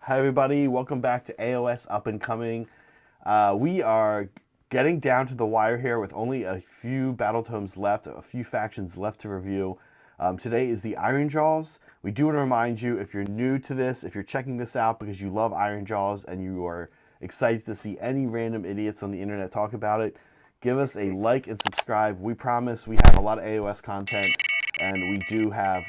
Hi everybody, welcome back to AOS Up and Coming. We are getting down to the wire here with only a few battle tomes left, a few factions left to review. Today is the IronJawz. We do want to remind you, if you're new to this, if you're checking this out because you love IronJawz and you are excited to see any random idiots on the internet talk about it, give us a like and subscribe. We promise we have a lot of AOS content, and we do have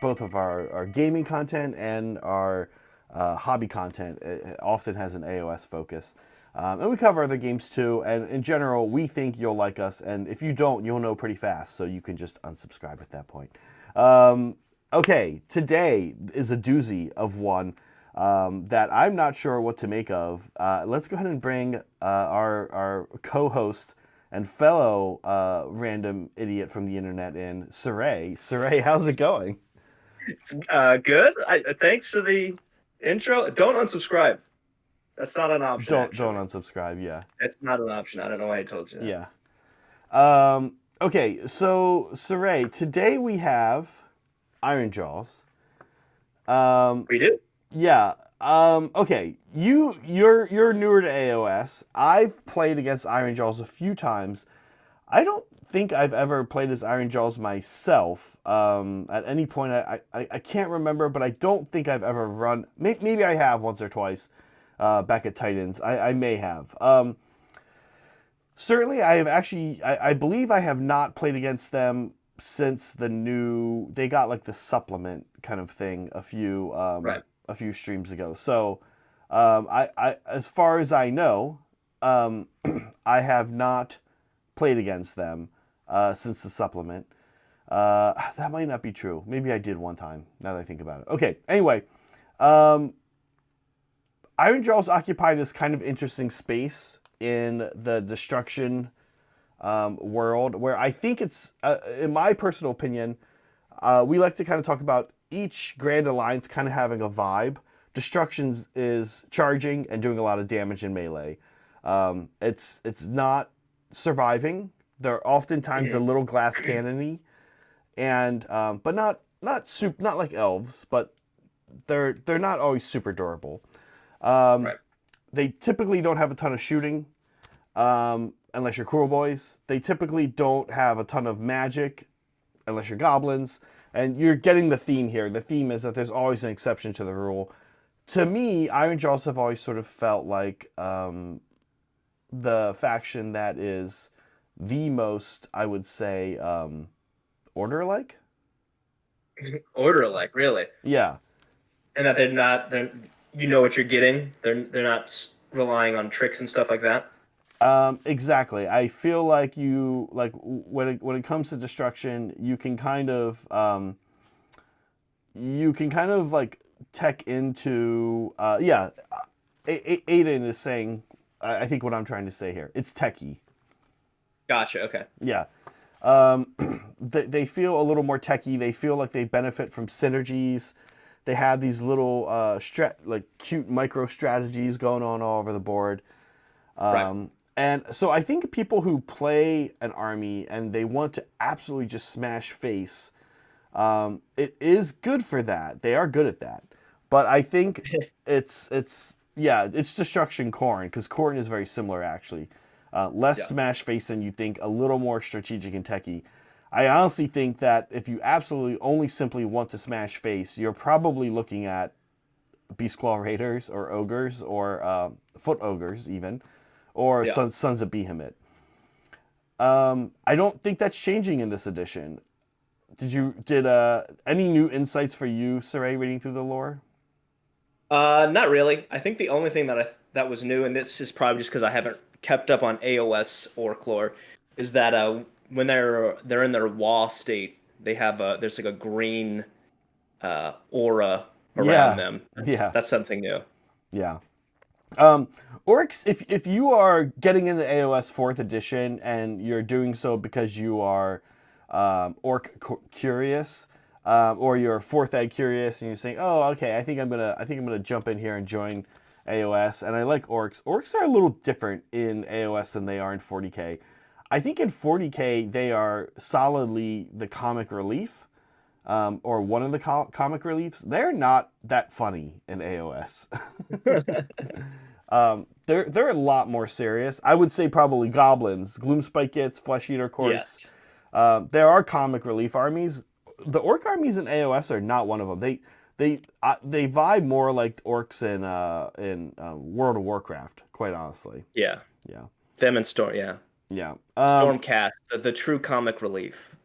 both of our gaming content and our hobby content. It often has an AOS focus. And we cover other games too, and in general, we think you'll like us, and if you don't, you'll know pretty fast, so you can just unsubscribe at that point. Okay, today is a doozy of one that I'm not sure what to make of. Let's go ahead and bring our co-host and fellow random idiot from the internet in, Saray. Saray, how's it going? It's good. Thanks for the intro. Don't unsubscribe. That's not an option, Don't actually. unsubscribe, yeah. It's not an option. I don't know why I told you that. Yeah. Okay, so Saray, today we have IronJawz. We do. Yeah. Okay. You're newer to AOS. I've played against IronJawz a few times. I don't think I've ever played as IronJawz myself. At any point, I can't remember, but I don't think I've ever run. Maybe I have once or twice back at Titans. I may have. Certainly, I have actually. I believe I have not played against them since they got like the supplement kind of thing Right. a few streams ago. So, as far as I know, I have not played against them since the supplement. That might not be true. Maybe I did one time, now that I think about it. Okay, anyway, IronJawz occupy this kind of interesting space in the destruction world where I think it's, in my personal opinion, we like to kind of talk about each Grand Alliance kind of having a vibe. Destruction is charging and doing a lot of damage in melee. It's not surviving. They're oftentimes a Mhm. little glass cannony, and but not like elves, but they're not always super durable. Right. They typically don't have a ton of shooting, unless you're Cruel Boys. They typically don't have a ton of magic, unless you're Goblins. And you're getting the theme here. The theme is that there's always an exception to the rule. To me, IronJawz have always sort of felt like the faction that is the most, I would say, order-like. Order like really, Yeah, and that they're not. You know what you're getting. They're not relying on tricks and stuff like that. exactly. I feel like when it comes to destruction, you can kind of like tech into yeah. Aiden is saying, I think what I'm trying to say here, it's techie. Gotcha. Okay. Yeah. They feel a little more techy. They feel like they benefit from synergies. They have these little like cute micro strategies going on all over the board. Right. And so I think people who play an army and they want to absolutely just smash face, it is good for that. They are good at that. But I think it's destruction corn, because corn is very similar actually. Less Yeah. smash face than you think, a little more strategic and techy. I honestly think that if you absolutely only simply want to smash face, you're probably looking at Beast Claw Raiders or Ogres or Foot Ogres even, or Yeah. Sons of Behemoth. I don't think that's changing in this edition. Did any new insights for you, Saray, reading through the lore? Not really. I think the only thing that was new, and this is probably just because I haven't kept up on AOS or lore, is that when they're in their WA state, they have there's like a green aura around Yeah, them. yeah, That's something new. yeah. Um, Orcs, if you are getting into AOS Fourth Edition and you're doing so because you are curious, or you're Fourth Ed curious, and you're saying, "Oh, okay, I think I'm gonna jump in here and join AOS," and I like Orcs. Orcs are a little different in AOS than they are in 40k. I think in 40k they are solidly the comic relief. or one of the comic reliefs, they're not that funny in AOS. They're a lot more serious. I would say probably goblins, Gloomspike Gits, Flesh Eater Courts. Yes. There are comic relief armies. The orc armies in AOS are not one of them. They vibe more like orcs in World of Warcraft. Quite honestly. Yeah. Yeah. Them and Storm. Yeah. Yeah. Stormcast, the true comic relief.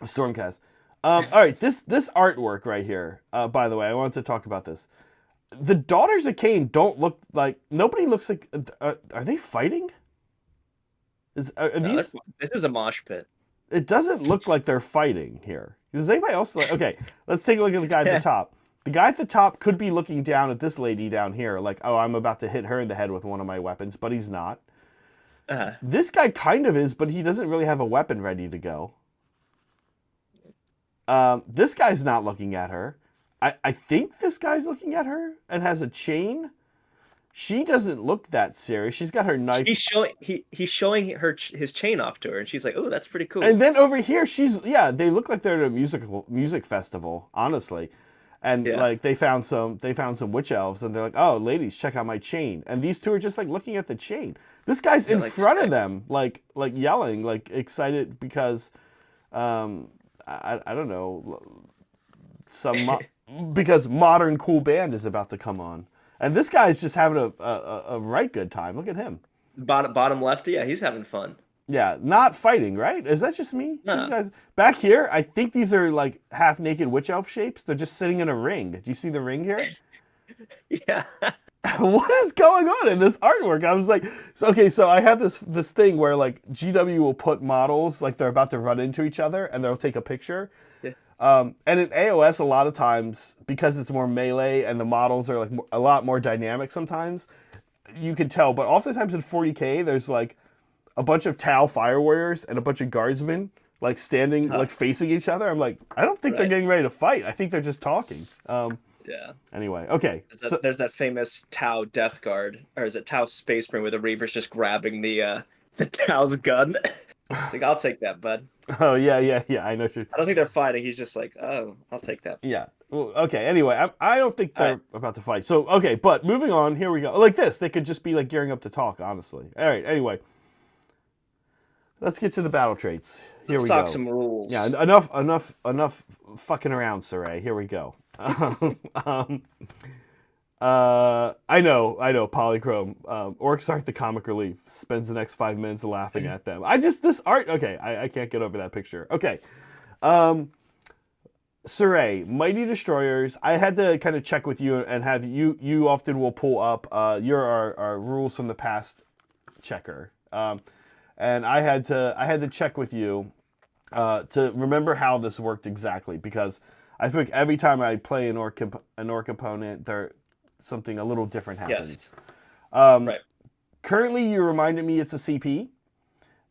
Stormcast. All right. This artwork right here. By the way, I wanted to talk about this. The Daughters of Cain don't look like. Nobody looks like. Are they fighting? Are No, these? this is a mosh pit. It doesn't look like they're fighting here. Does anybody else like? Okay, let's take a look at the guy at the top. The guy at the top could be looking down at this lady down here, like, oh, I'm about to hit her in the head with one of my weapons, but he's not. This guy kind of is, but he doesn't really have a weapon ready to go. This guy's not looking at her. I think this guy's looking at her and has a chain. She doesn't look that serious. She's got her knife. He's showing his chain off to her, and she's like, "Oh, that's pretty cool." And then over here, they look like they're at a music festival, honestly. And like they found some witch elves, and they're like, "Oh, ladies, check out my chain." And these two are just like looking at the chain. This guy's in front of them, like yelling, like excited because, I don't know, because Modern Cool Band is about to come on. And this guy's just having a right good time. Look at him. Bottom left, yeah, he's having fun. Yeah, not fighting, right? Is that just me? No. These guys back here, I think these are like half-naked witch elf shapes. They're just sitting in a ring. Do you see the ring here? Yeah. What is going on in this artwork? I was like, so I have this thing where like GW will put models like they're about to run into each other, and they'll take a picture. Yeah. And in AOS, a lot of times, because it's more melee and the models are like a lot more dynamic sometimes, you can tell. But oftentimes in 40K, there's like a bunch of Tau Fire Warriors and a bunch of Guardsmen like standing, like facing each other. I'm like, I don't think they're getting ready to fight. I think they're just talking. Yeah. Anyway, okay. There's that famous Tau Death Guard, or is it Tau Space Marine, where the Reaver's just grabbing the Tau's gun. Like, I'll take that, bud. Oh yeah. I know. I don't think they're fighting. He's just like, oh, I'll take that. Yeah. Well, okay. Anyway, I don't think they're about to fight. So okay, but moving on. Here we go. Like this, they could just be like gearing up to talk. Honestly. All right. Anyway, let's get to the battle traits. Let's talk some rules. Yeah. Enough fucking around, Saray. Here we go. I know, Polychrome. Orcs aren't the comic relief. Spends the next 5 minutes laughing at them. This art, okay, I can't get over that picture. Okay. Saray, Mighty Destroyers, I had to kind of check with you and have you often will pull up our rules from the past checker. And I had to check with you to remember how this worked exactly, because I feel like every time I play an orc opponent, something a little different happens. Yes. Right. Currently, you reminded me it's a CP,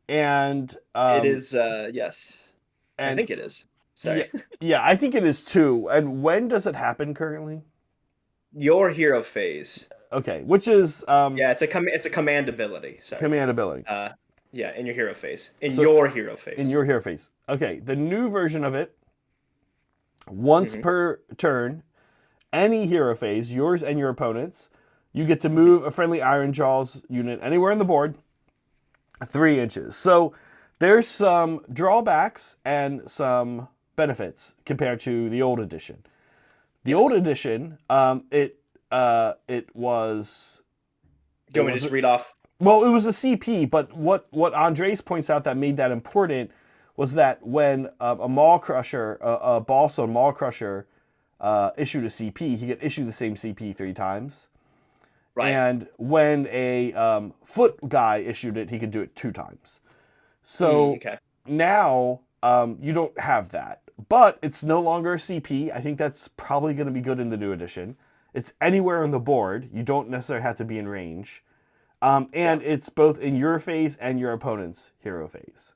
and it is. Yes. I think it is. Sorry. Yeah, I think it is too. And when does it happen currently? Your hero phase. Okay, which is it's a command ability. Sorry. Command ability. Yeah, in your hero phase. Your hero phase. In your hero phase. Okay, the new version of it. Once per turn, any hero phase, yours and your opponent's, you get to move a friendly IronJawz unit anywhere on the board 3 inches. So there's some drawbacks and some benefits compared to the old edition. The old edition, it was. Do you want me to just read off? Well, it was a CP, but what Andres points out that made that important was that when a Maul Crusher, a Balsa Maul Crusher, issued a CP, he could issue the same CP 3 times. Right. And when a Foot guy issued it, he could do it 2 times. So now you don't have that. But it's no longer a CP. I think that's probably going to be good in the new edition. It's anywhere on the board. You don't necessarily have to be in range. And it's both in your phase and your opponent's hero phase.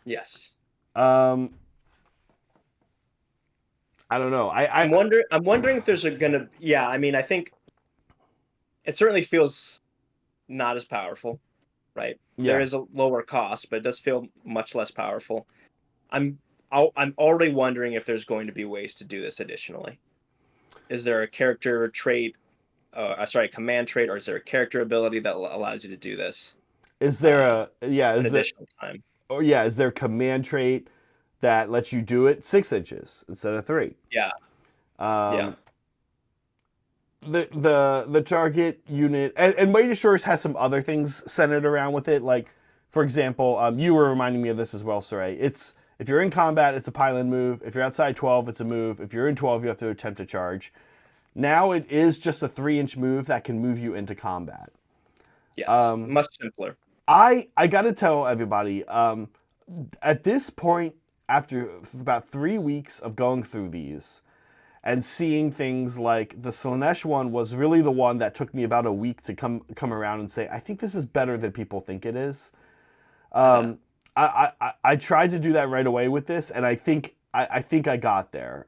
Yes. I don't know. I'm wondering if there's gonna. Yeah, I mean, I think it certainly feels not as powerful, right? Yeah. There is a lower cost, but it does feel much less powerful. I'm I'm already wondering if there's going to be ways to do this additionally. Is there a character trait, sorry, command trait, or is there a character ability that allows you to do this Is there an additional time? is there a command trait that lets you do it 6 inches instead of 3? Yeah, yeah, Um, the target unit and Mighty Shores has some other things centered around with it. Like, for example, you were reminding me of this as well, Saray. It's if you're in combat, it's a pylon move. If you're outside 12, it's a move. If you're in 12, you have to attempt to charge. Now it is just a 3-inch move that can move you into combat. yes, much simpler. I gotta tell everybody, at this point, after about 3 weeks of going through these and seeing things like the Slanesh one was really the one that took me about a week to come around and say, I think this is better than people think it is. I tried to do that right away with this, and I think I got there.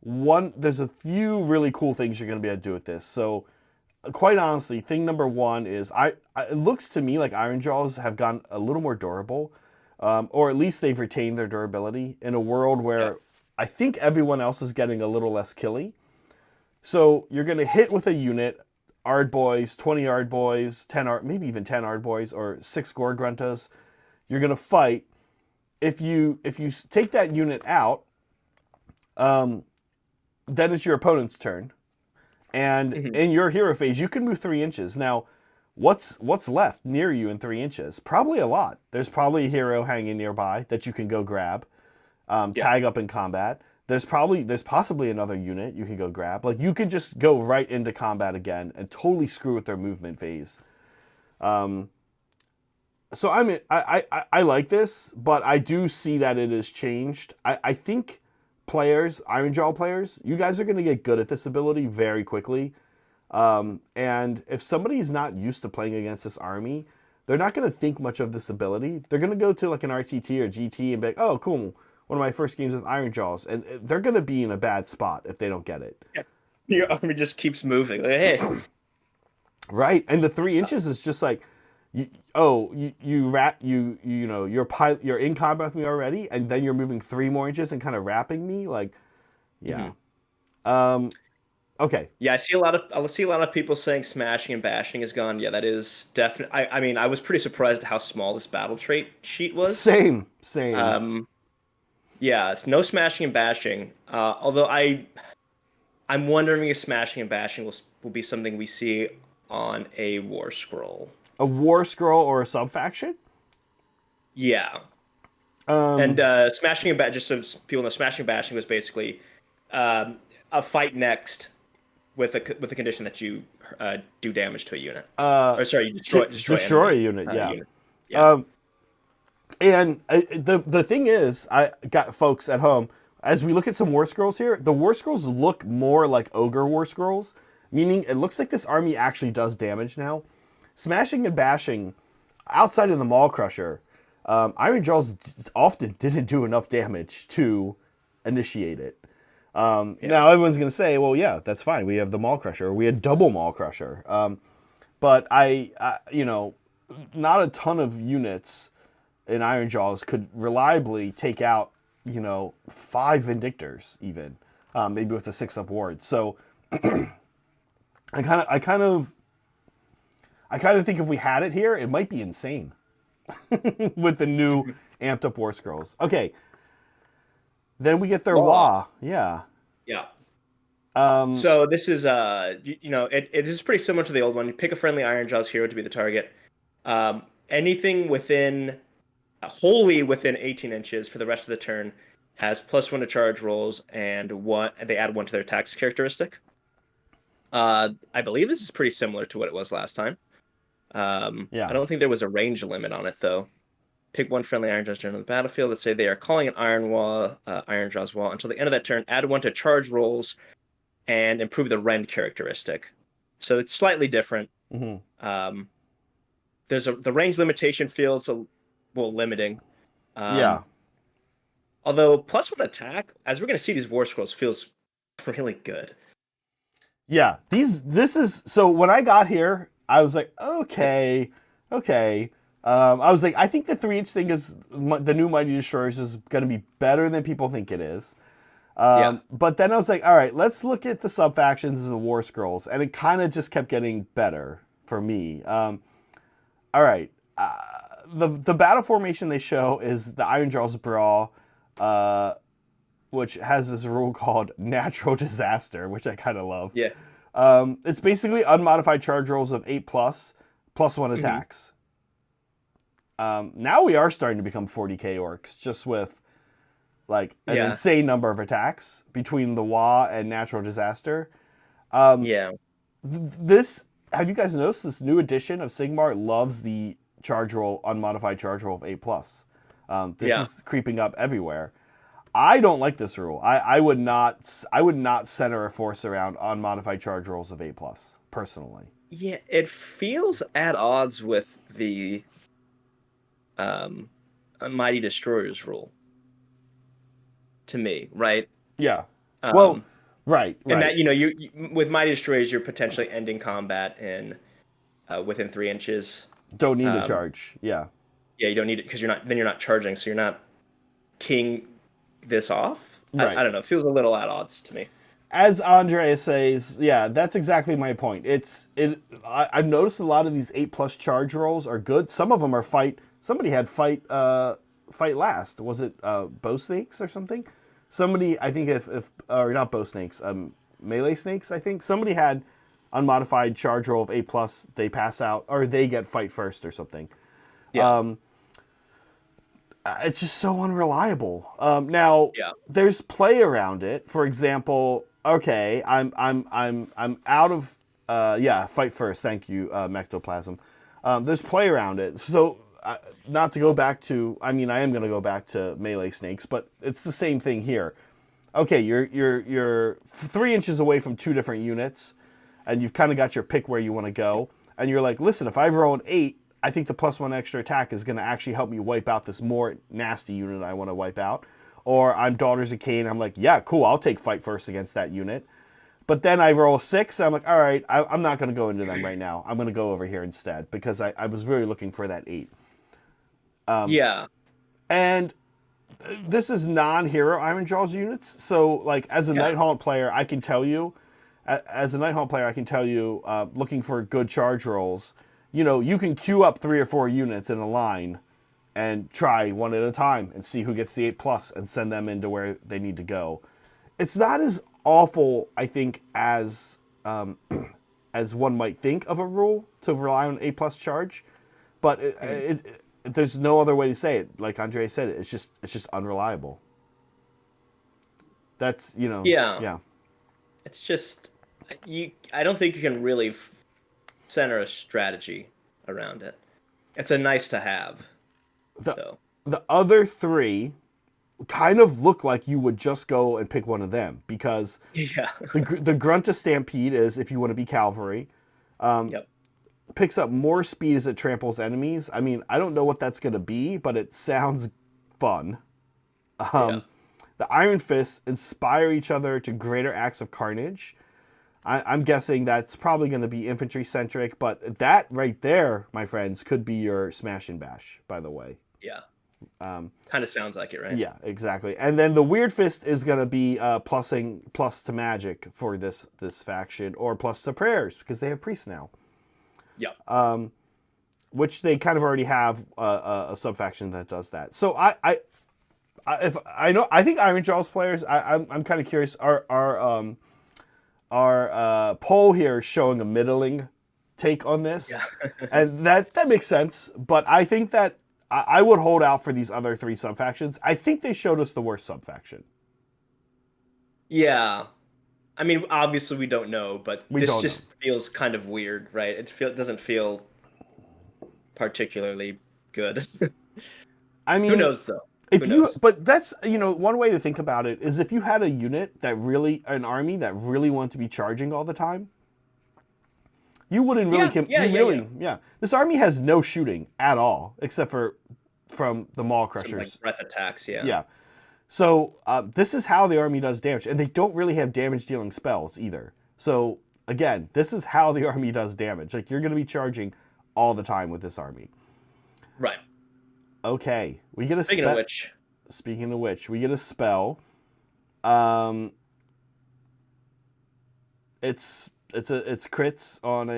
There's a few really cool things you're gonna be able to do with this. So quite honestly, thing number one is it looks to me like IronJawz have gotten a little more durable, or at least they've retained their durability in a world where I think everyone else is getting a little less killy. So you're going to hit with a unit, Ard Boys, 20 Ard Boys, 10 Ard, maybe even 10 Ard Boys, or 6 Gore Gruntas. You're going to fight. If you take that unit out, then it's your opponent's turn. And in your hero phase, you can move 3 inches. Now, what's left near you in 3 inches? Probably a lot. There's probably a hero hanging nearby that you can go grab, tag up in combat. There's possibly another unit you can go grab. Like, you can just go right into combat again and totally screw with their movement phase. So I like this, but I do see that it has changed. I think players, IronJawz players, you guys are going to get good at this ability very quickly. And if somebody's not used to playing against this army, they're not going to think much of this ability. They're going to go to like an RTT or GT and be like, oh, cool, one of my first games with IronJawz. And they're going to be in a bad spot if they don't get it. Yeah. Your army just keeps moving. Like, hey. Right. And the 3 inches is just like, you're in combat with me already, and then you're moving 3 more inches and kind of wrapping me, like, yeah. Okay. Yeah, I see a lot of people saying smashing and bashing is gone. Yeah, that is definitely. I mean, I was pretty surprised at how small this battle trait sheet was. Same. Yeah, it's no smashing and bashing. Although I'm wondering if smashing and bashing will be something we see on a war scroll. A war scroll or a sub-faction? Yeah. And smashing and bashing, just so people know, smashing and bashing was basically a fight next with a condition that you do damage to a unit. Or sorry, you destroy a unit. Yeah. Unit. Yeah. And the thing is, I got folks at home, as we look at some war scrolls here, the war scrolls look more like ogre war scrolls, meaning it looks like this army actually does damage now. Smashing and bashing, outside of the Maul Crusher, IronJawz often didn't do enough damage to initiate it. Now everyone's going to say, well, yeah, that's fine. We have the Maul Crusher. We had double Maul Crusher. But not a ton of units in IronJawz could reliably take out, 5 Vindictors even, maybe with a 6-up ward. So I kind of think if we had it here, it might be insane with the new amped up war scrolls. Okay. Then we get their Wah. Yeah. Yeah. So this is it is pretty similar to the old one. You pick a friendly IronJawz hero to be the target. Anything wholly within 18 inches for the rest of the turn has +1 to charge rolls and they add 1 to their attacks characteristic. I believe this is pretty similar to what it was last time. I don't think there was a range limit on it though. Pick 1 friendly IronJawz during the battlefield. Let's say they are calling an IronJawz wall until the end of that turn. Add 1 to charge rolls and improve the rend characteristic. So it's slightly different. The range limitation feels limiting. Although +1 attack, as we're going to see these war scrolls, feels really good. Yeah, so when I got here, I was like, okay, I was like, I think the 3-inch thing is the new Mighty Destroyers is going to be better than people think it is. Yeah. But then I was like, all right, let's look at the sub factions and the War Scrolls, and it kind of just kept getting better for me. All right, the battle formation they show is the IronJawz Brawl, which has this rule called Natural Disaster, which I kind of love. Yeah. It's basically unmodified charge rolls of 8+, +1 attacks. Now we are starting to become 40k orcs, just with like an insane number of attacks between the WA and Natural Disaster. Yeah. This, have you guys noticed this new edition of Sigmar loves the charge roll, unmodified charge roll of 8+. This is creeping up everywhere. I don't like this rule. I would not center a force around unmodified charge rolls of 8+, personally. Yeah, it feels at odds with the Mighty Destroyers rule to me, right? Yeah. Well, right. And that, you with Mighty Destroyers, you're potentially ending combat in within 3 inches. Don't need to charge. Yeah. Yeah, you don't need it because you're not charging, so you're not keying this off. Right. I don't know. It feels a little at odds to me. As Andrea says, yeah, that's exactly my point. I've noticed a lot of these 8+ charge rolls are good. Some of them are fight. Somebody had fight last. Was it bow snakes or something? Somebody, I think or not bow snakes, melee snakes, I think. Somebody had unmodified charge roll of 8+, they pass out, or they get fight first or something. Yeah. It's just so unreliable. Now, there's play around it. For example, okay, I'm out of fight first. Thank you, Mectoplasm. There's play around it. So not to go back to, I mean, I am going to go back to melee snakes, but it's the same thing here. Okay, you're 3 inches away from 2 different units, and you've kind of got your pick where you want to go, and you're like, listen, if I roll an 8, I think the +1 extra attack is going to actually help me wipe out this more nasty unit I want to wipe out. Or I'm Daughters of Cain, I'm like, yeah, cool, I'll take fight first against that unit. But then I roll 6, and I'm like, all right, I'm not going to go into them right now. I'm going to go over here instead, because I was really looking for that 8. And this is non-hero IronJawz units, so like as a Nighthaunt player, I can tell you, looking for good charge rolls, you can queue up 3 or 4 units in a line and try one at a time and see who gets the 8+ and send them into where they need to go. It's not as awful, I think, as one might think of a rule to rely on 8+ charge, but there's no other way to say it. Like Andre said, it's just unreliable. That's yeah. It's just I don't think you can really center a strategy around it. It's a nice to have. The other 3 kind of look like you would just go and pick one of them, because the Grunt to Stampede is if you want to be cavalry. Picks up more speed as it tramples enemies. I mean, I don't know what that's going to be, but it sounds fun. The Iron Fists inspire each other to greater acts of carnage. I'm guessing that's probably going to be infantry-centric, but that right there, my friends, could be your smash and bash, by the way. Yeah. Kind of sounds like it, right? Yeah, exactly. And then the Weird Fist is going to be plus to magic for this faction, or plus to prayers, because they have priests now. Yeah. Which they kind of already have a sub-faction that does that. So I think IronJawz players, I'm kind of curious, our poll here is showing a middling take on this. And that makes sense, but I think that I would hold out for these other 3 sub-factions. I think they showed us the worst sub-faction. Yeah. I mean, obviously we don't know, but this just feels kind of weird, right? It doesn't feel particularly good. I mean, who knows though? But that's, one way to think about it is if you had a unit an army that really wanted to be charging all the time, you wouldn't really This army has no shooting at all, except for from the Maul Crushers. Some, breath attacks, Yeah. So this is how the army does damage, and they don't really have damage-dealing spells either. So again, this is how the army does damage. Like, you're going to be charging all the time with this army. Right. Okay, we get a Speaking of which, Speaking of which, we get a spell. Um, it's crits on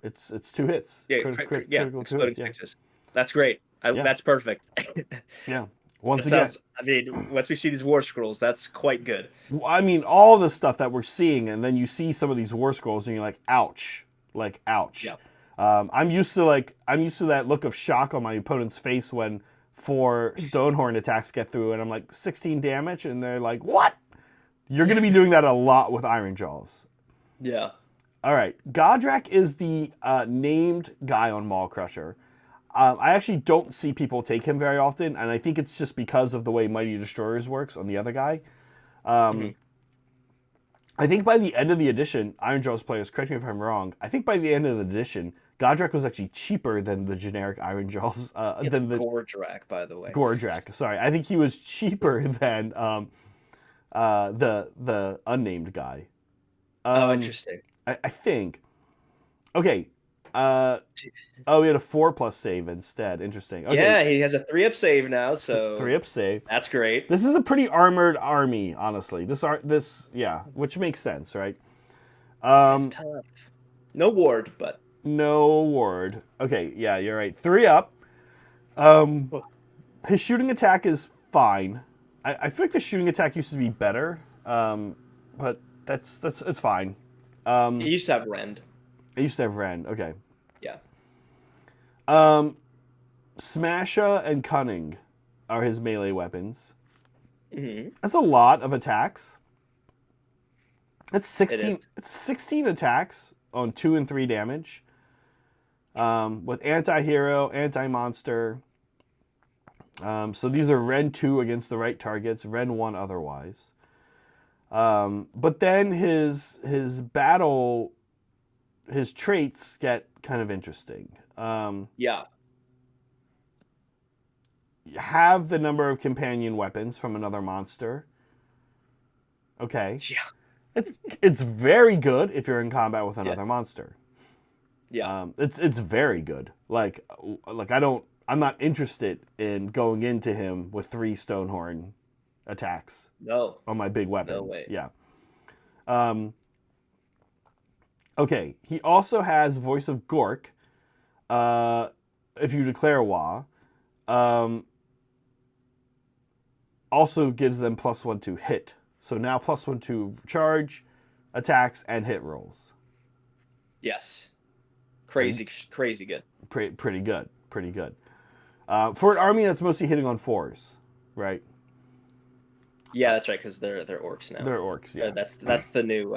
it's two hits. yeah, yeah, Critical two exploding hits. Yeah, sixes. That's great. yeah, That's perfect. yeah. Once That again, sounds. I mean, once we see these war scrolls, that's quite good. I mean, all the stuff that we're seeing, and then you see some of these war scrolls, and you're like, ouch. Yeah. I'm used to that look of shock on my opponent's face when 4 Stonehorn attacks get through, and I'm like 16 damage, and they're like, what? You're going to be doing that a lot with IronJawz. Yeah. All right, Godrak is the named guy on Maul Crusher. I actually don't see people take him very often, and I think it's just because of the way Mighty Destroyers works on the other guy. I think by the end of the edition, IronJawz players, correct me if I'm wrong, I think by the end of the edition, Godrak was actually cheaper than the generic IronJawz. Than the Gordrak, by the way. Gordrak, sorry. I think he was cheaper than the unnamed guy. Oh, interesting. I think. Okay. He had a 4+ save instead. Interesting. Okay. Yeah, he has a 3-up save now, so 3-up save. that's great. This is a pretty armored army, honestly. Which makes sense, right? It's tough. No ward, but No ward. Okay, yeah, you're right. 3-up. His shooting attack is fine. I feel like the shooting attack used to be better, but it's fine. he used to have Rend. I used to have Ren. Okay. Yeah. Smasher and Cunning are his melee weapons. Mm-hmm. That's a lot of attacks. That's 16. It is. It's 16 attacks on 2 and 3 damage. With anti-hero, anti-monster. So these are Ren 2 against the right targets, Ren 1 otherwise. But then his traits get kind of interesting. Yeah. Have the number of companion weapons from another monster. Okay. Yeah. It's very good if you're in combat with another monster. Yeah. It's very good. Like I'm not interested in going into him with 3 Stonehorn attacks. No. On my big weapons. No way. Yeah. Okay. He also has Voice of Gork. If you declare Wa. Also gives them +1 to hit. So now +1 to charge, attacks, and hit rolls. Yes. Crazy good. Pretty good. Pretty good. For an army that's mostly hitting on 4s, right? Yeah, that's right, because they're orcs now. They're orcs, yeah. That's the new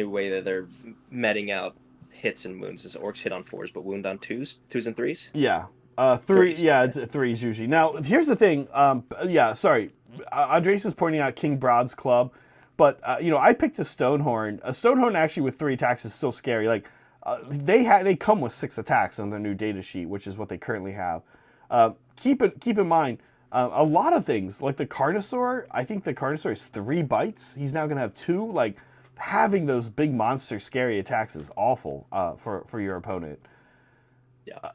way that they're meting out hits and wounds. Is orcs hit on 4s but wound on 2s and 3s? Yeah. 3, yeah, 3s usually. Now, here's the thing. Yeah, sorry. Andres is pointing out King Broad's club, but I picked a Stonehorn. A Stonehorn actually with 3 attacks is still scary. Like they come with 6 attacks on their new data sheet, which is what they currently have. Keep in mind a lot of things like the Carnosaur. I think the Carnosaur is 3 bites. He's now gonna have 2. Like having those big monster scary attacks is awful for your opponent. Yeah.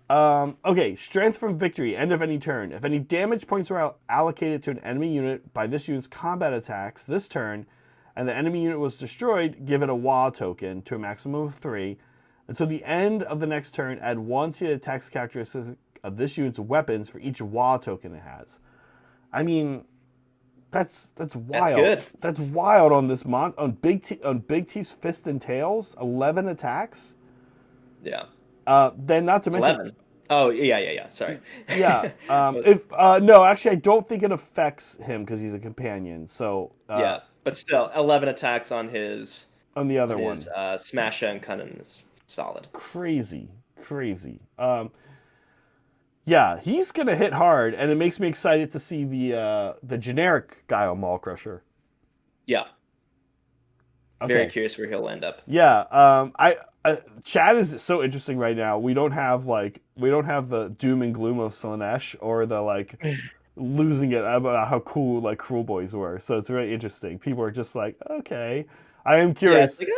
Okay, strength from victory, end of any turn. If any damage points are allocated to an enemy unit by this unit's combat attacks this turn, and the enemy unit was destroyed, give it a Wa token to a maximum of 3. Until the end of the next turn, add 1 to the attacks characteristic of this unit's weapons for each Wa token it has. I mean, that's wild. That's good. That's wild on this on Big T's Fist and Tails, 11 attacks. Yeah. Then not to mention 11. Oh yeah. Sorry. Yeah. No, actually, I don't think it affects him because he's a companion. So yeah, but still, 11 attacks on his on the other one. Smash and Cunning is solid. Crazy. Yeah, he's gonna hit hard, and it makes me excited to see the generic guy on Maul Crusher. Yeah. Okay. Very curious where he'll end up. Yeah. Chat is so interesting right now. We don't have the doom and gloom of Slaanesh or the losing it about how cool Cruel Boys were. So it's very interesting. People are just like, okay. I am curious. Yeah,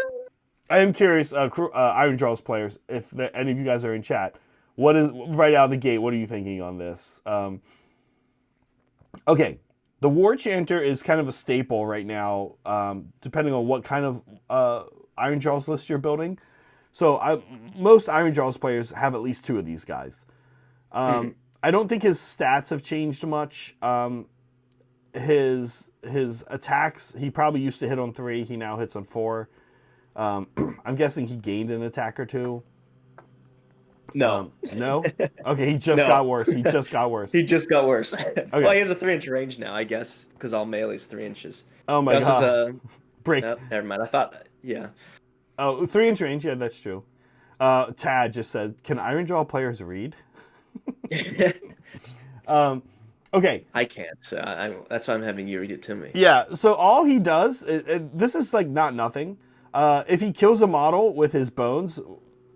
I am curious, IronJawz players, if any of you guys are in chat, what is right out of the gate? What are you thinking on this? Okay, the War Chanter is kind of a staple right now, depending on what kind of IronJawz list you're building. So most IronJawz players have at least two of these guys. I don't think his stats have changed much. His attacks, he probably used to hit on 3. He now hits on 4. I'm guessing he gained an attack or 2. No. No? Okay, he just No. got worse. He just got worse. He just got worse. Okay. Well, he has a 3-inch range now, I guess, because all melee's 3 inches. Oh my god. Break. No, never mind. I thought, yeah. Oh, 3-inch range. Yeah, that's true. Tad just said, "Can IronJawz players read?" Okay. I can't. So that's why I'm having you read it to me. Yeah. So all he does, this is like not nothing. If he kills a model with his bones,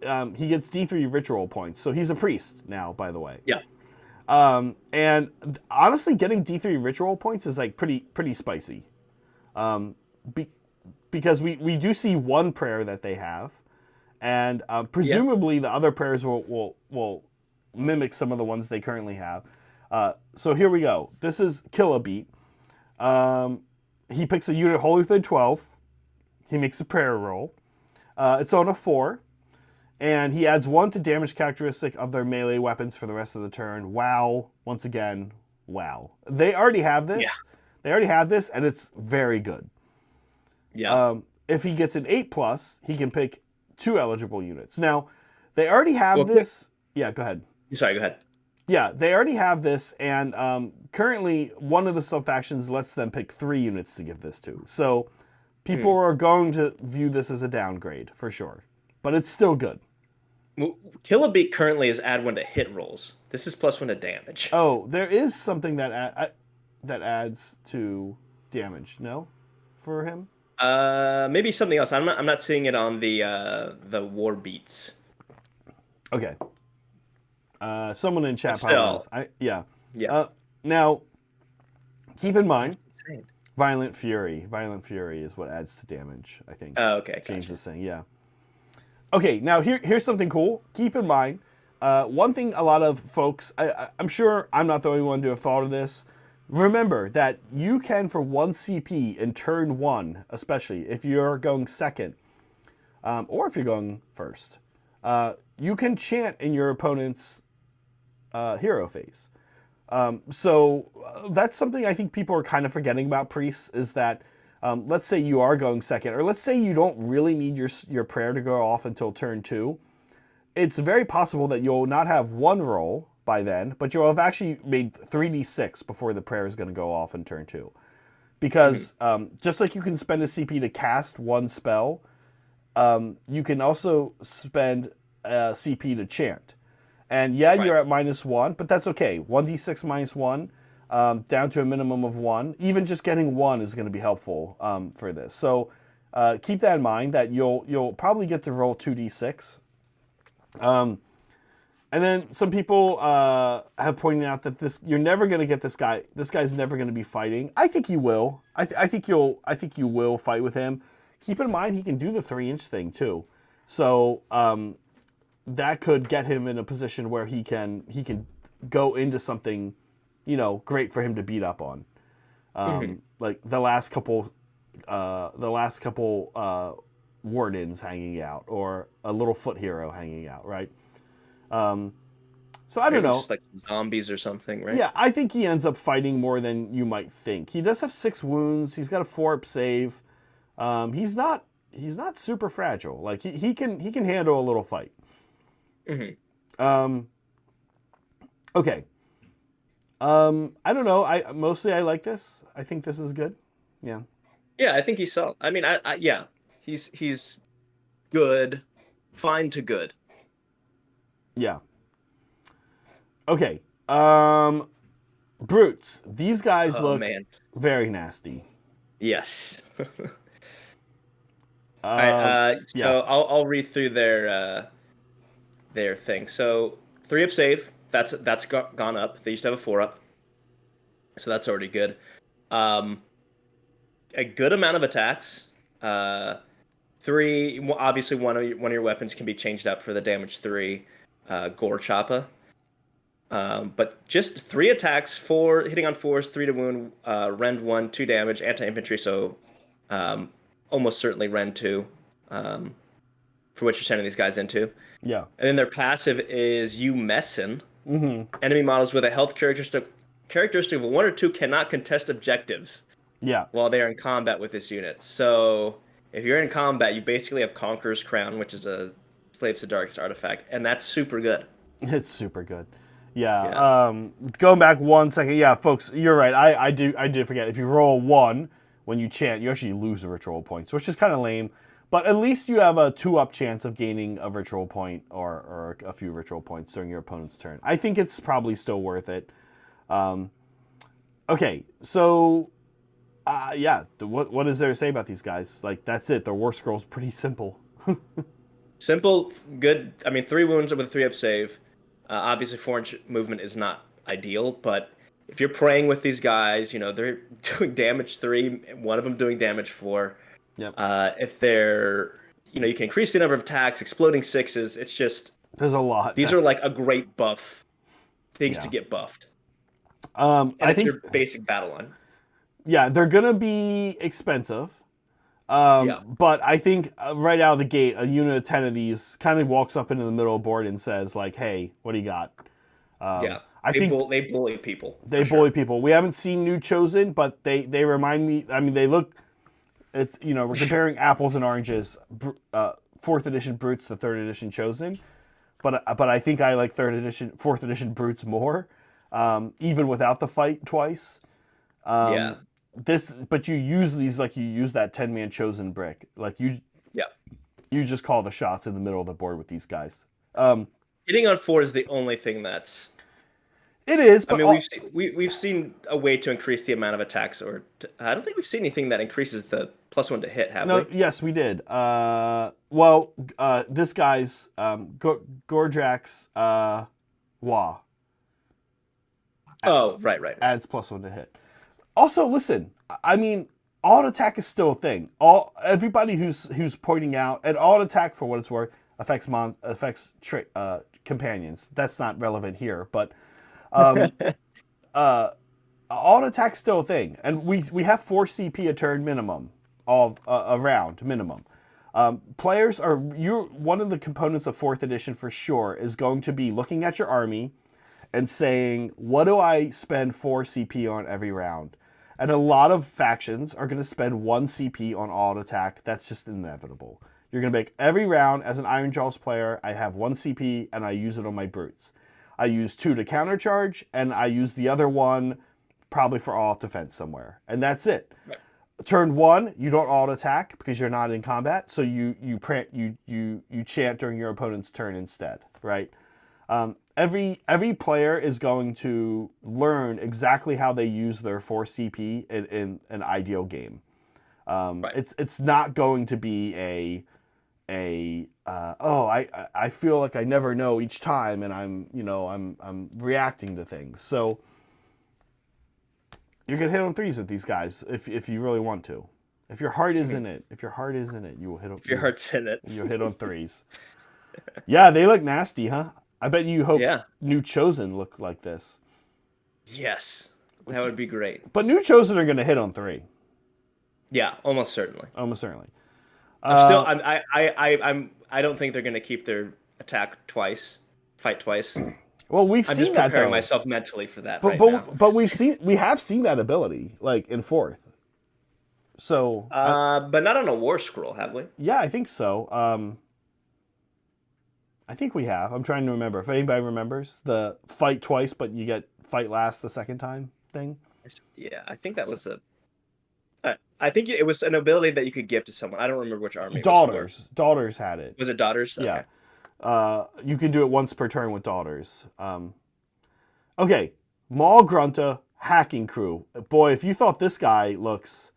he gets D3 ritual points. So he's a priest now, by the way. Yeah. And honestly, getting D3 ritual points is like pretty spicy. Because we do see one prayer that they have, and presumably the other prayers will mimic some of the ones they currently have. So here we go. This is Kill a Beat. He picks a unit wholly within 12. He makes a prayer roll. It's on a 4. And he adds 1 to damage characteristic of their melee weapons for the rest of the turn. Wow. Once again, wow. They already have this. Yeah. They already have this, and it's very good. Yeah. If he gets an 8+, he can pick 2 eligible units. Now, they already have this. Yeah, go ahead. Sorry, go ahead. Yeah, they already have this, and currently one of the sub-factions lets them pick 3 units to give this to. So people are going to view this as a downgrade, for sure. But it's still good. Well, Kill a Beat currently is add 1 to hit rolls. This is +1 to damage. Oh, there is something that adds to damage, no? For him? Maybe something else. I'm not seeing it on the war beats. Okay. Someone in chat still, yeah. Yeah. Now, keep in mind, Violent Fury. Violent Fury is what adds to damage, I think. Oh, okay. James is saying, yeah. Okay, now here's something cool. Keep in mind, one thing a lot of folks, I'm sure I'm not the only one to have thought of this. Remember that you can, for 1 CP in turn 1, especially if you're going second, or if you're going first, you can chant in your opponent's hero phase. So that's something I think people are kind of forgetting about priests, is that let's say you are going second, or let's say you don't really need your prayer to go off until turn 2. It's very possible that you'll not have 1 roll by then, but you'll have actually made 3d6 before the prayer is going to go off in turn 2. Because just like you can spend a CP to cast 1 spell, you can also spend a CP to chant. And yeah, you're at -1, but that's okay. 1d6 -1, down to a minimum of 1. Even just getting 1 is going to be helpful for this. So keep that in mind, that you'll probably get to roll 2d6. And then some people have pointed out that you're never going to get this guy. This guy's never going to be fighting. I think he will. I think you will fight with him. Keep in mind, he can do the 3-inch thing too. So that could get him in a position where he can go into something, great for him to beat up on. Like the last couple wardens hanging out, or a little foot hero hanging out, right? So I don't know. Just like zombies or something, right? Yeah, I think he ends up fighting more than you might think. He does have 6 wounds. He's got a 4-up save. He's not super fragile. Like he can handle a little fight. Okay. I don't know. I like this. I think this is good. Yeah. Yeah, I think he's solid. I mean, yeah, he's good, fine to good. Yeah. Okay. Brutes. These guys look very nasty. Yes. All right. So I'll read through their thing. So 3-up save. That's gone up. They used to have a 4-up, so that's already good. A good amount of attacks. Obviously, one of your weapons can be changed up for the damage 3 Gore Choppa. But just 3 attacks, 4 hitting on 4s, 3 to wound, rend 1, 2 damage, anti-infantry, so almost certainly rend 2 for what you're sending these guys into. Yeah. And then their passive is You Messin. Mm-hmm. Enemy models with a health characteristic of 1 or 2 cannot contest objectives while they are in combat with this unit. So if you're in combat, you basically have Conqueror's Crown, which is a Slaves to Darkness artifact, and that's super good. It's super good. Yeah. Going back 1 second. Yeah, folks, you're right. I did forget. If you roll 1 when you chant, you actually lose the ritual points, which is kind of lame. But at least you have a 2-up chance of gaining a ritual point or a few ritual points during your opponent's turn. I think it's probably still worth it. Okay, so what is there to say about these guys? Like, that's it. The War Scroll's pretty simple. Simple, good. I mean, 3 wounds with a 3-up save. Obviously, 4-inch movement is not ideal, but if you're praying with these guys, they're doing damage 3, one of them doing damage 4. Yep. If they're, you can increase the number of attacks, exploding 6s. It's just there's a lot. These are like a great buff, things to get buffed. I think your basic battle line. Yeah, they're gonna be expensive. But I think right out of the gate, a unit of 10 of these kind of walks up into the middle of the board and says, like, "Hey, what do you got?" They bully people. They bully people. We haven't seen New Chosen, but they remind me. I mean, they look. It's we're comparing apples and oranges. 4th edition Brutes to 3rd edition Chosen, but I think I like 4th edition Brutes more, even without the fight twice. But you use these like you use that 10-man Chosen brick. Like you just call the shots in the middle of the board with these guys. Hitting on 4 is the only thing that's. It is. But I mean, we've seen a way to increase the amount of attacks, I don't think we've seen anything that increases the +1 to hit. Have we? Yes, we did. This guy's Gordrax Wah. Oh, right. Adds +1 to hit. Also, listen. I mean, auto attack is still a thing. Everybody who's pointing out, and auto attack, for what it's worth, affects companions. That's not relevant here, but. Auto attack's still a thing, and we have 4 CP a turn minimum, a round minimum. Players are one of the components of 4th edition for sure is going to be looking at your army and saying, what do I spend 4 CP on every round? And a lot of factions are going to spend 1 CP on auto attack. That's just inevitable. You're going to make every round as an IronJawz player. I have 1 CP and I use it on my brutes. I use 2 to countercharge, and I use the other 1 probably for alt defense somewhere, and that's it. Right. Turn 1, you don't auto attack because you're not in combat, so you chant during your opponent's turn instead, right? Every player is going to learn exactly how they use their 4 CP in an ideal game. It's not going to be I feel like I never know each time, and I'm reacting to things. So you can hit on 3s with these guys if you really want to. If your heart is in it, you will hit on. If your heart's in it, you'll hit on 3s. Yeah, they look nasty, huh? I bet you hope New Chosen look like this. Yes, that would be great. But New Chosen are going to hit on 3. Yeah, almost certainly. I don't think they're going to keep their fight twice. Well, we've seen that though. I'm just preparing myself mentally for that now. But we have seen that ability like in 4th. So. But not on a War Scroll, have we? Yeah, I think so. I think we have. I'm trying to remember if anybody remembers the fight twice, but you get fight last the second time thing. Yeah, I think that was I think it was an ability that you could give to someone. I don't remember which army. Daughters had it. Was it Daughters? Okay. Yeah. You can do it once per turn with Daughters. Okay. Maul Grunta Hacking Crew. Boy, if you thought this guy looks...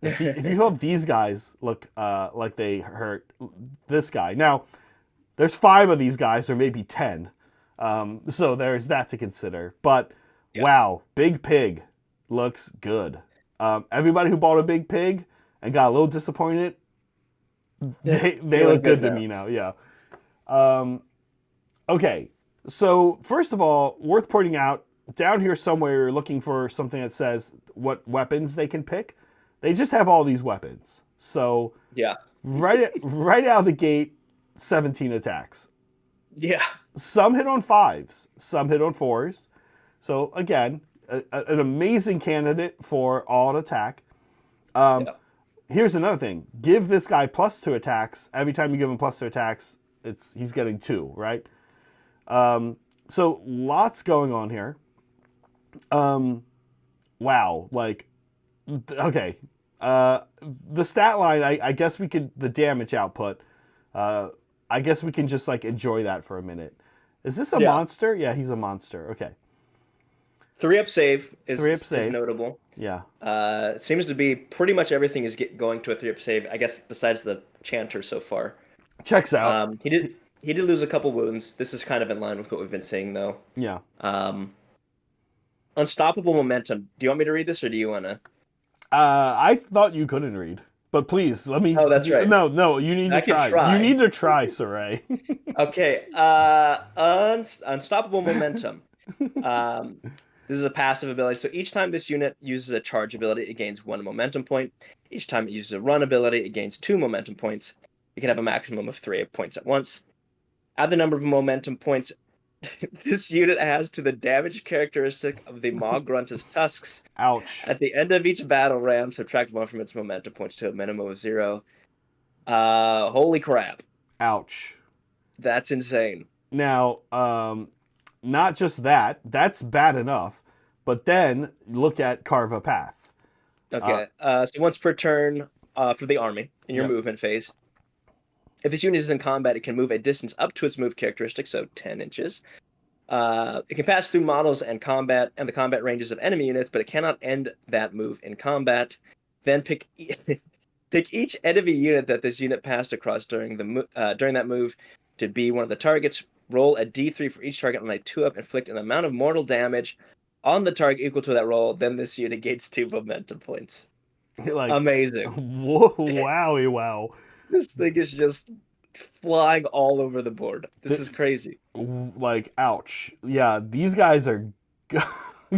If you thought these guys look like they hurt this guy. Now, there's 5 of these guys, or maybe 10. So there's that to consider. But, wow, Big Pig looks good. Everybody who bought a Big Pig and got a little disappointed, They look good to me now. Yeah. Okay. So first of all, worth pointing out, down here somewhere, you're looking for something that says what weapons they can pick. They just have all these weapons. So Yeah. right out of the gate, 17 attacks. Yeah. Some hit on 5s, some hit on 4s. So again, an amazing candidate for all attack. Yeah. Here's another thing: give this guy +2 attacks. Every time you give him +2 attacks, he's getting 2, right? So lots going on here. Wow, like, okay. The stat line, I guess we could, the damage output, I guess we can just like enjoy that for a minute. Is this a monster? Yeah, he's a monster. Okay. 3-up save is 3-up save. is notable. Yeah. It seems to be pretty much everything is going to a 3-up save, I guess, besides the Chanter so far. Checks out. He did lose a couple wounds. This is kind of in line with what we've been seeing, though. Yeah. Unstoppable momentum. Do you want me to read this, or do you want to? I thought you couldn't read, but please let me. Oh, that's right. No, you need to try. You need to try, Saray. Okay. Unstoppable momentum. This is a passive ability. So each time this unit uses a charge ability, it gains 1 momentum point. Each time it uses a run ability, it gains 2 momentum points. You can have a maximum of 3 points at once. Add the number of momentum points this unit has to the damage characteristic of the Maw Grunta's tusks. Ouch. At the end of each battle round, subtract 1 from its momentum points to a minimum of 0. Holy crap. Ouch. That's insane. Now, not just that, that's bad enough, but then look at Carve a Path. Okay, so once per turn for the army in your movement phase, if this unit is in combat, it can move a distance up to its move characteristic, so 10 inches. It can pass through models and the combat ranges of enemy units, but it cannot end that move in combat. Then pick each enemy unit that this unit passed across during that move to be one of the targets. Roll a d3 for each target on a 2-up, inflict an amount of mortal damage on the target equal to that roll. Then this unit gains 2 momentum points. Like, amazing. Whoa, wowie, wow. This thing is just flying all over the board. This is crazy. Like, ouch. Yeah, these guys are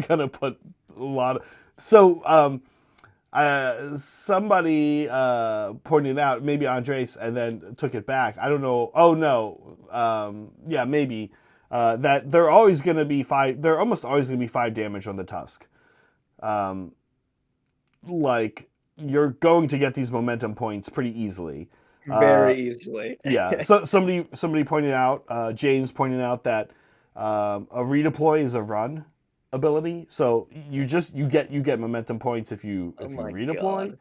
gonna put a lot of... So, somebody pointed out, maybe Andres, and then took it back. I don't know. Oh, no. Yeah, maybe. That they're always going to be 5... They're almost always going to be 5 damage on the tusk. Like, you're going to get these momentum points pretty easily. Very easily. Yeah. So somebody pointed out, James pointed out that a redeploy is a run ability. So you get momentum points if you redeploy.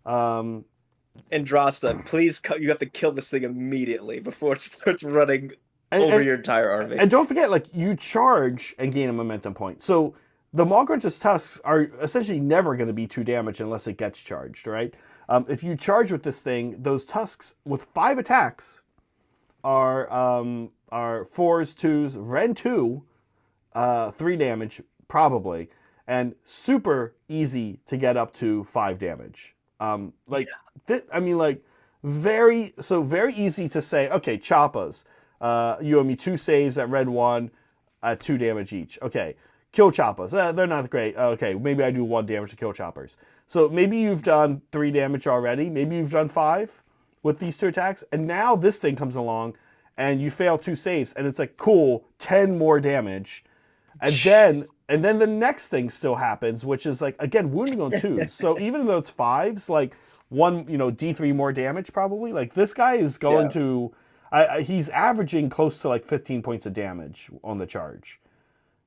Andrasta, please, you have to kill this thing immediately before it starts running over your entire army. And don't forget, like, you charge and gain a momentum point. So the Maw Grunta's tusks are essentially never going to be 2 damage unless it gets charged, right? If you charge with this thing, those tusks with 5 attacks are 4s, 2s, Ren 2, 3 damage probably, and super easy to get up to 5 damage. Very easy to say. Okay, Choppas, you owe me 2 saves at Red 1 at 2 damage each. Okay. Kill Choppas. They're not great. Okay, maybe I do 1 damage to kill Choppers. So maybe you've done 3 damage already. Maybe you've done 5 with these 2 attacks. And now this thing comes along and you fail 2 saves. And it's like, cool, 10 more damage. And then the next thing still happens, which is like, again, wounding on 2s. So even though it's 5s, like 1, D3 more damage probably. Like this guy is going to, he's averaging close to like 15 points of damage on the charge.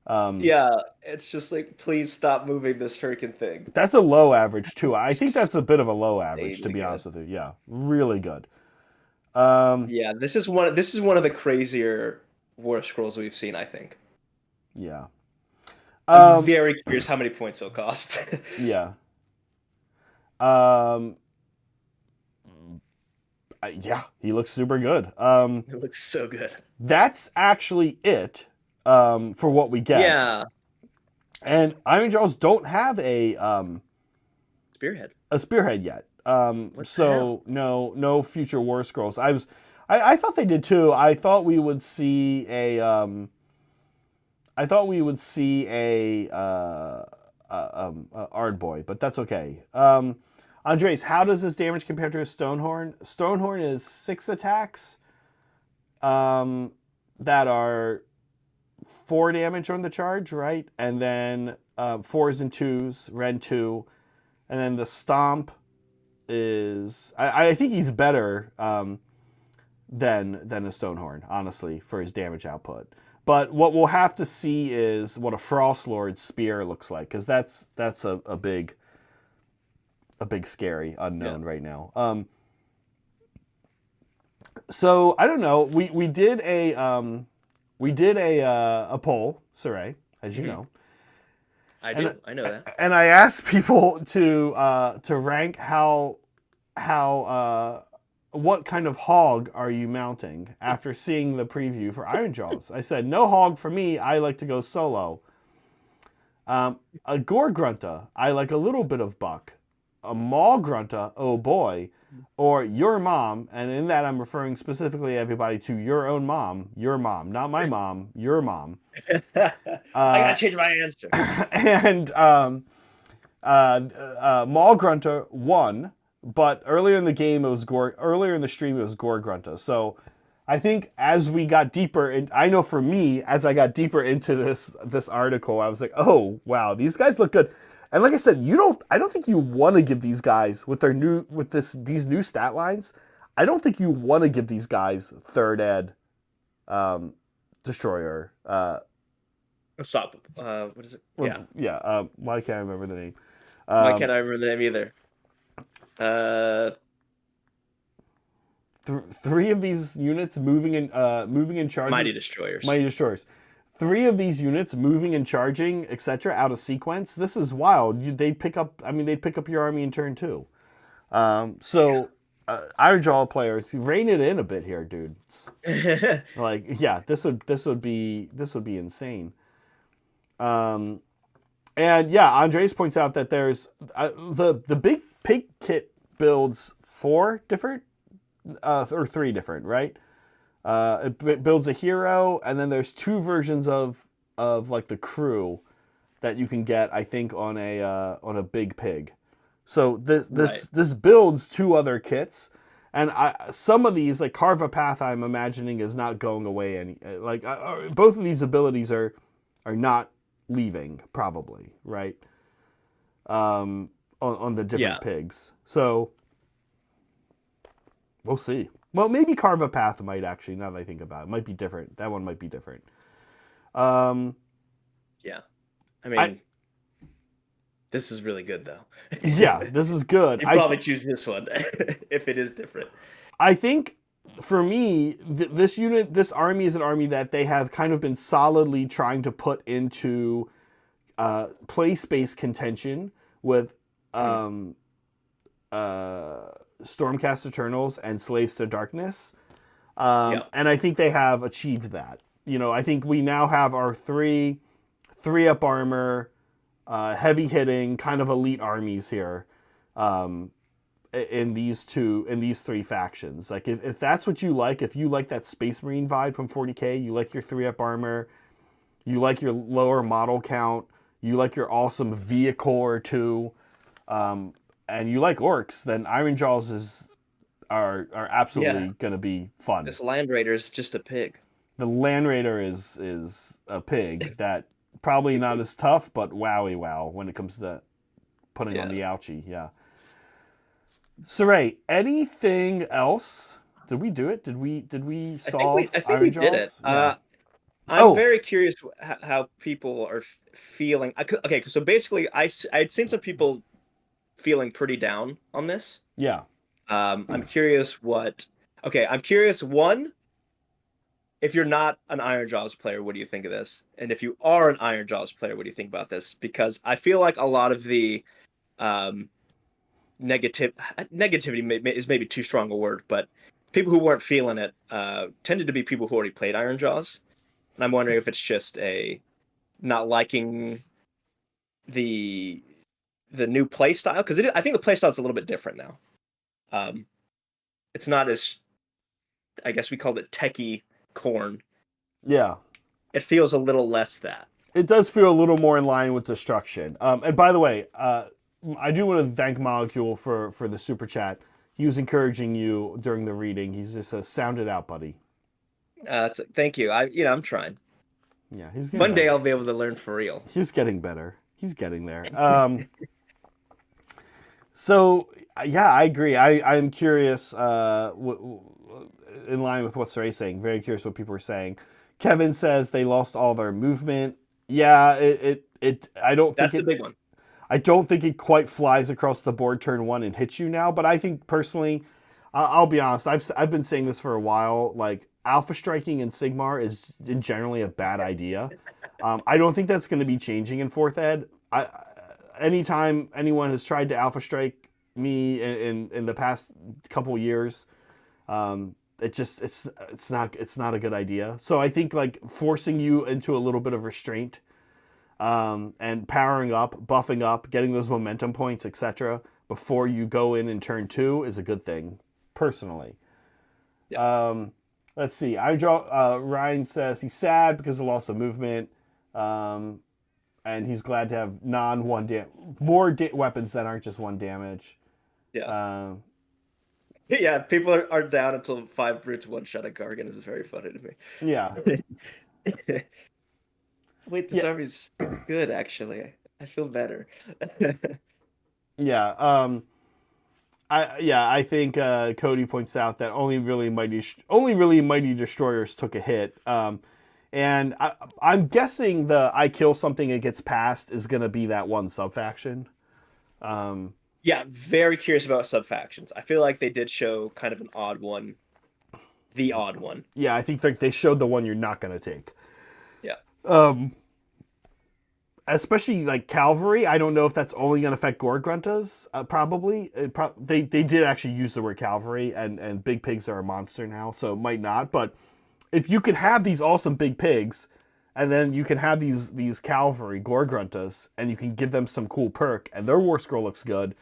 It's just like, please stop moving this freaking thing. That's a low average too. I think that's a bit of a low average, to be honest with you. Yeah, really good. This is one of the crazier War Scrolls we've seen, I think. Yeah. I'm very curious how many points it'll cost. Yeah. Yeah, he looks super good. It looks so good. That's actually it. For what we get. Yeah. And IronJawz don't have a spearhead. A spearhead yet. What the hell? So no future war scrolls. I thought they did too. I thought we would see a Ardboy, but that's okay. Andres, how does this damage compare to a Stonehorn? Stonehorn is 6 attacks that are 4 damage on the charge, right? And then 4s and 2s, Ren 2. And then the Stomp is... I think he's better than a Stonehorn, honestly, for his damage output. But what we'll have to see is what a Frostlord spear looks like, because that's a big scary unknown right now. So I don't know. We did a poll, Saray, as you know. I do. I know that. And I asked people to rank what kind of hog are you mounting after seeing the preview for IronJawz. I said, no hog for me. I like to go solo. A Gore Grunta, I like a little bit of buck. A Maw Grunta, oh boy. Or your mom, and in that I'm referring specifically everybody to your own mom, not my mom, your mom. I gotta change my answer. And Maw Grunta won, but earlier in the game earlier in the stream it was Gore Grunta. So I think as we got deeper, I know for me, as I got deeper into this article, I was like, oh wow, these guys look good. And like I said, I don't think you want to give these guys these new stat lines. I don't think you want to give these guys third ed destroyer. Stop. What is it? Yeah. Why can't I remember the name? Why can't I remember the name either? 3 of these units moving and charging. Mighty Destroyers. 3 of these units moving and charging, etc., out of sequence. This is wild. They'd pick up your army in turn 2. IronJawz players, rein it in a bit here, dudes. Like, yeah, this would be insane. And yeah, Andres points out that there's the big pig kit builds 4 different or 3 different, right? It builds a hero, and then there's 2 versions of like the crew that you can get, I think, on a big pig. So this builds 2 other kits, and some of these, like Carve a Path, I'm imagining is not going away any. Like both of these abilities are not leaving, probably, right? On the different pigs. So we'll see. Well, maybe Carve a Path might actually, now that I think about it, might be different. That one might be different. Yeah. I mean, this is really good, though. Yeah, this is good. You'd probably choose this one if it is different. I think, for me, this army is an army that they have kind of been solidly trying to put into play space contention with Stormcast Eternals and Slaves to Darkness. And I think they have achieved that. I think we now have our 3 up armor, heavy hitting, kind of elite armies here in these 3 factions. Like, if that's what you like, if you like that Space Marine vibe from 40k, you like your 3 up armor, you like your lower model count, you like your awesome vehicle or 2, and you like orcs, then IronJawz are absolutely going to be fun. This Land Raider is just a pig. The Land Raider is a pig that probably not as tough, but wowie wow when it comes to putting on the ouchie. Yeah. Saray, anything else? Did we do it? Did we solve IronJawz? I think we did it. Yeah. I'm very curious how people are feeling. Okay, so basically, I'd seen some people feeling pretty down on this. Yeah. I'm curious I'm curious, one, if you're not an IronJawz player, what do you think of this? And if you are an IronJawz player, what do you think about this? Because I feel like a lot of the negativity is maybe too strong a word, but people who weren't feeling it tended to be people who already played IronJawz. And I'm wondering if it's just a not liking the new play style, because I think the play style is a little bit different now. Um, it's not as, I guess we called it techie corn. Yeah. It feels a little less that. It does feel a little more in line with destruction. And by the way, I do want to thank Molecule for the super chat. He was encouraging you during the reading. He's just sound it out, buddy. Thank you. I'm trying. Yeah, he's getting One day better. I'll be able to learn for real. He's getting better. He's getting there. So yeah, I agree. I'm curious. In line with what Saray's saying, very curious what people are saying. Kevin says they lost all their movement. Yeah, I don't think That's the big one. I don't think it quite flies across the board turn one and hits you now. But I think personally, I'll be honest. I've been saying this for a while. Like alpha striking in Sigmar is generally a bad idea. I don't think that's going to be changing in fourth ed. Anytime anyone has tried to alpha strike me in the past couple years, it's not a good idea. So I think like forcing you into a little bit of restraint, and powering up, buffing up, getting those momentum points, etc., before you go in turn 2 is a good thing, personally. Yeah. Let's see. Ryan says he's sad because of loss of movement, and he's glad to have more weapons that aren't just 1 damage. Yeah. Yeah, people are down until 5 brutes one-shot a Gargan is very funny to me. Yeah. Wait, this army's good, actually. I feel better. Yeah. I think Cody points out that only really mighty destroyers took a hit. And I'm guessing the I kill something it gets past is gonna be that one subfaction. Yeah, very curious about subfactions. I feel like they did show kind of an odd one. The odd one. Yeah, I think they showed the one you're not gonna take. Yeah. Especially like cavalry, I don't know if that's only going to affect gore gruntas. Probably, they did actually use the word cavalry, and big pigs are a monster now, so it might not. But if you could have these awesome big pigs, and then you can have these cavalry gore gruntas, and you can give them some cool perk, and their war scroll looks good,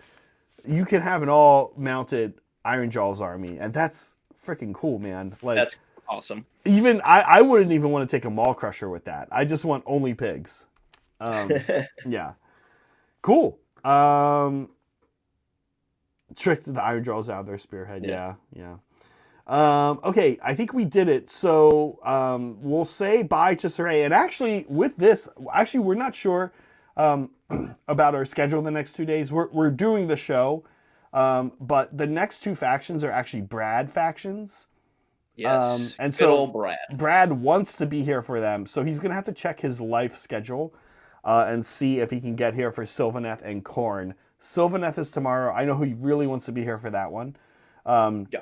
you can have an all mounted IronJawz army, and that's freaking cool, man. Like that's awesome. Even I wouldn't even want to take a Maul Crusher with that. I just want only pigs. Yeah. Cool. Tricked the IronJawz out of their spearhead. Yeah. Okay, I think we did it. So we'll say bye to Saray. And actually, with this, we're not sure about our schedule the next 2 days. We're doing the show, but the next 2 factions are actually Brad factions. Yes. And good so old Brad. Brad wants to be here for them, so he's gonna have to check his life schedule and see if he can get here for Sylvaneth and Khorne. Sylvaneth is tomorrow. I know he really wants to be here for that one. Yeah.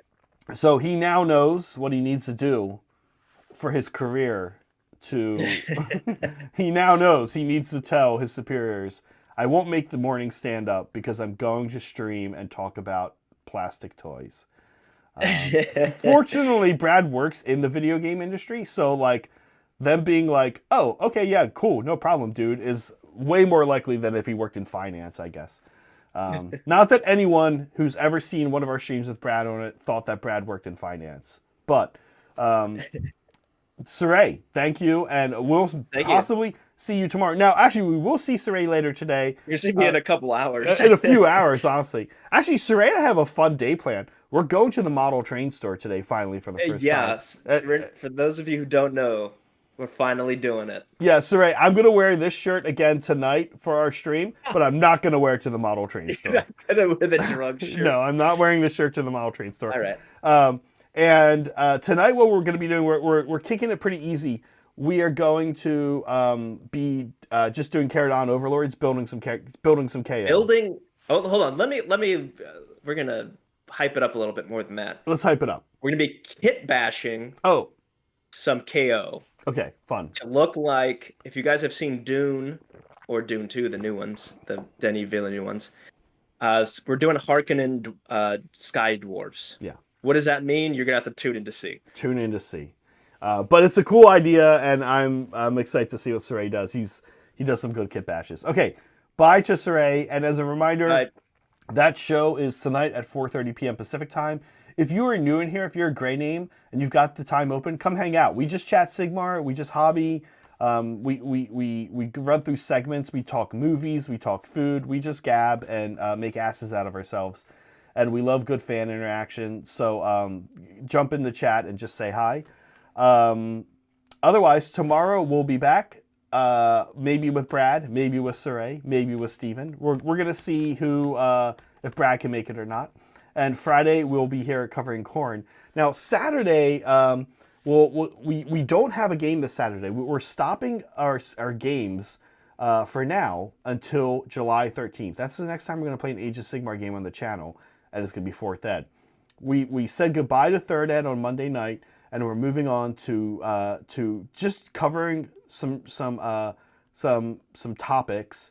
So he now knows what he needs to do for his career. He now knows he needs to tell his superiors, I won't make the morning stand up because I'm going to stream and talk about plastic toys. Fortunately, Brad works in the video game industry, so like them being like, oh, okay, yeah, cool, no problem, dude, is way more likely than if he worked in finance, I guess. Not that anyone who's ever seen one of our streams with Brad on it thought that Brad worked in finance. But, Saray, thank you, and we'll possibly see you tomorrow. Now, actually, we will see Saray later today. You're seeing me in a couple hours. In a few hours, honestly. Actually, Saray and I have a fun day plan. We're going to the model train store today, finally, for the first time. Yes. For those of you who don't know, we're finally doing it. Yeah, Saray, I'm going to wear this shirt again tonight for our stream, but I'm not going to wear it to the model train store. You're not going to wear the drug shirt. No, I'm not wearing the shirt to the model train store. All right. And tonight, what we're going to be doing, we're kicking it pretty easy. We are going to be just doing Caradon Overlords, building some KO. Oh, hold on. Let me. We're gonna hype it up a little bit more than that. Let's hype it up. We're gonna be kit bashing. Oh. Some KO. Okay, fun. To look like, if you guys have seen Dune or Dune 2, the new ones, the Denis Villeneuve ones, we're doing Harkonnen Sky Dwarves. Yeah. What does that mean? You're gonna have to tune in to see. Tune in to see. But it's a cool idea, and I'm excited to see what Saray does. He does some good kit bashes. Okay, bye to Saray, and as a reminder, That show is tonight at 4:30 p.m. Pacific time. If you are new in here, if you're a gray name and you've got the time open, come hang out. We just chat Sigmar. We just hobby. We run through segments. We talk movies. We talk food. We just gab and make asses out of ourselves. And we love good fan interaction. So jump in the chat and just say hi. Otherwise, tomorrow we'll be back. Maybe with Brad, maybe with Saray, maybe with Steven. We're going to see who, if Brad can make it or not. And Friday, we'll be here covering Corn. Now, Saturday, we don't have a game this Saturday. We're stopping our games for now until July 13th. That's the next time we're going to play an Age of Sigmar game on the channel, and it's going to be 4th Ed. We said goodbye to 3rd Ed on Monday night, and we're moving on to just covering some topics,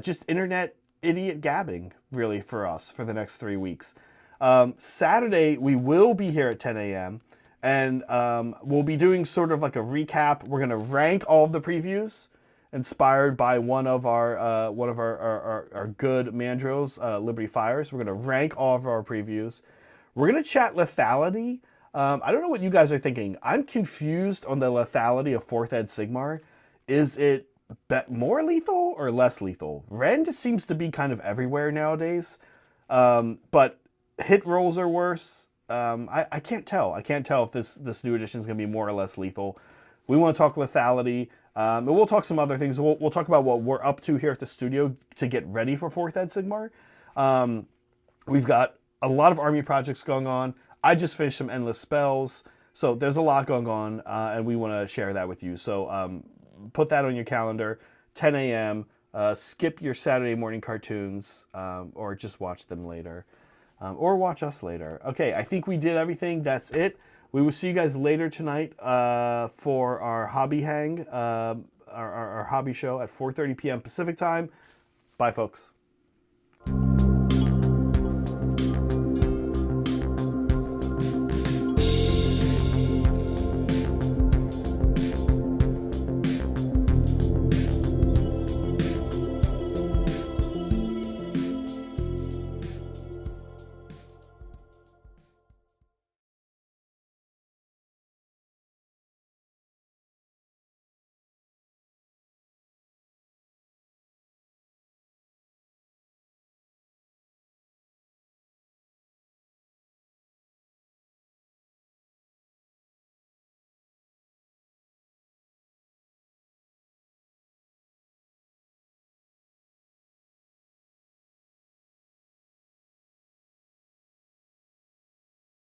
just internet idiot gabbing, really, for us for the next 3 weeks. Saturday, we will be here at 10 a.m., and we'll be doing sort of like a recap. We're going to rank all of the previews, inspired by one of our good Mandros, Liberty Fires. We're going to rank all of our previews. We're going to chat lethality. I don't know what you guys are thinking. I'm confused on the lethality of 4th Ed Sigmar. Is it more lethal or less lethal? Ren just seems to be kind of everywhere nowadays. But hit rolls are worse. I can't tell. I can't tell if this new edition is going to be more or less lethal. We want to talk lethality. And we'll talk some other things. We'll talk about what we're up to here at the studio to get ready for 4th Ed Sigmar. We've got a lot of army projects going on. I just finished some endless spells. So there's a lot going on, and we want to share that with you. So put that on your calendar, 10 a.m. Skip your Saturday morning cartoons, or just watch them later. Or watch us later. Okay, I think we did everything. That's it. We will see you guys later tonight for our hobby hang, our hobby show at 4:30 p.m. Pacific time. Bye, folks.